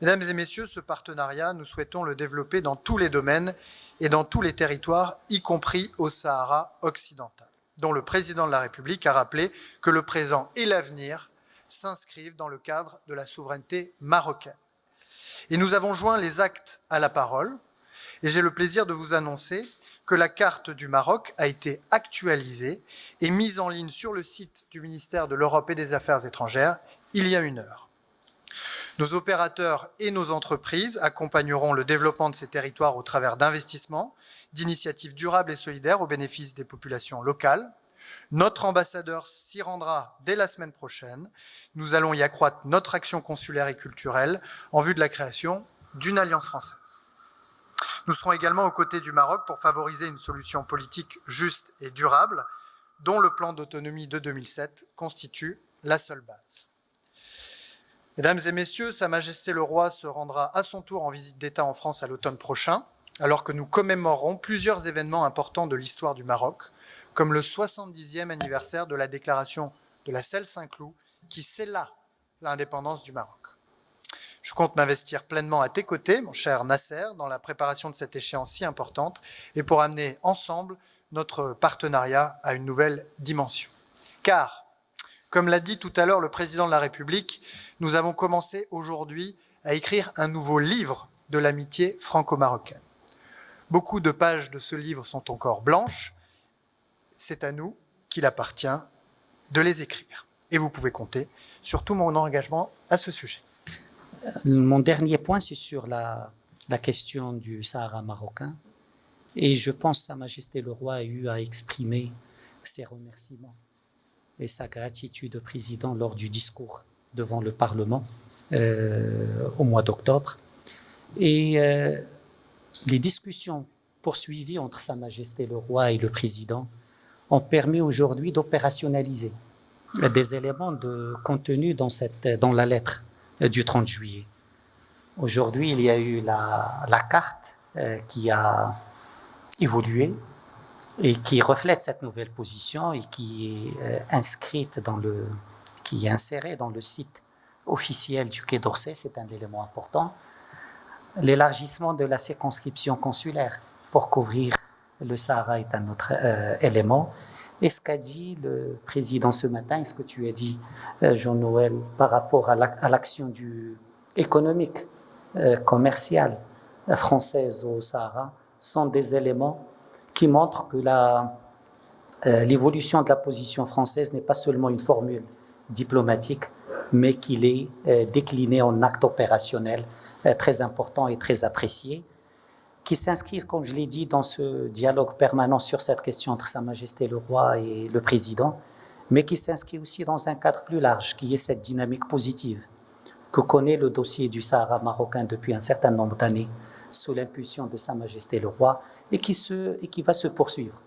Mesdames et messieurs, ce partenariat, nous souhaitons le développer dans tous les domaines et dans tous les territoires, y compris au Sahara occidental, dont le président de la République a rappelé que le présent et l'avenir s'inscrivent dans le cadre de la souveraineté marocaine. Et nous avons joint les actes à la parole, et j'ai le plaisir de vous annoncer que la carte du Maroc a été actualisée et mise en ligne sur le site du ministère de l'Europe et des Affaires étrangères il y a 1 heure. Nos opérateurs et nos entreprises accompagneront le développement de ces territoires au travers d'investissements, d'initiatives durables et solidaires au bénéfice des populations locales. Notre ambassadeur s'y rendra dès la semaine prochaine. Nous allons y accroître notre action consulaire et culturelle en vue de la création d'une alliance française. Nous serons également aux côtés du Maroc pour favoriser une solution politique juste et durable, dont le plan d'autonomie de 2007 constitue la seule base. Mesdames et messieurs, Sa Majesté le Roi se rendra à son tour en visite d'État en France à l'automne prochain, alors que nous commémorerons plusieurs événements importants de l'histoire du Maroc, comme le 70e anniversaire de la déclaration de la Selle-Saint-Cloud, qui scella l'indépendance du Maroc. Je compte m'investir pleinement à tes côtés, mon cher Nasser, dans la préparation de cette échéance si importante et pour amener ensemble notre partenariat à une nouvelle dimension. Car, comme l'a dit tout à l'heure le président de la République, nous avons commencé aujourd'hui à écrire un nouveau livre de l'amitié franco-marocaine. Beaucoup de pages de ce livre sont encore blanches. C'est à nous qu'il appartient de les écrire. Et vous pouvez compter sur tout mon engagement à ce sujet. Mon dernier point, c'est sur la question du Sahara marocain. Et je pense que Sa Majesté le Roi a eu à exprimer ses remerciements et sa gratitude au président lors du discours devant le Parlement au mois d'octobre. Et les discussions poursuivies entre Sa Majesté le Roi et le président ont permis aujourd'hui d'opérationnaliser des éléments de contenu dans la lettre du 30 juillet. Aujourd'hui, il y a eu la carte qui a évolué et qui reflète cette nouvelle position et qui est inscrite qui est insérée dans le site officiel du Quai d'Orsay. C'est un élément important. L'élargissement de la circonscription consulaire pour couvrir le Sahara est un autre élément. Et ce qu'a dit le président ce matin, et ce que tu as dit, Jean-Noël, par rapport à l'action économique, commerciale française au Sahara, sont des éléments qui montrent que l'évolution de la position française n'est pas seulement une formule diplomatique, mais qu'il est décliné en actes opérationnels très importants et très appréciés, qui s'inscrivent, comme je l'ai dit, dans ce dialogue permanent sur cette question entre Sa Majesté le Roi et le Président, mais qui s'inscrit aussi dans un cadre plus large, qui est cette dynamique positive que connaît le dossier du Sahara marocain depuis un certain nombre d'années, sous l'impulsion de Sa Majesté le Roi, et qui va se poursuivre.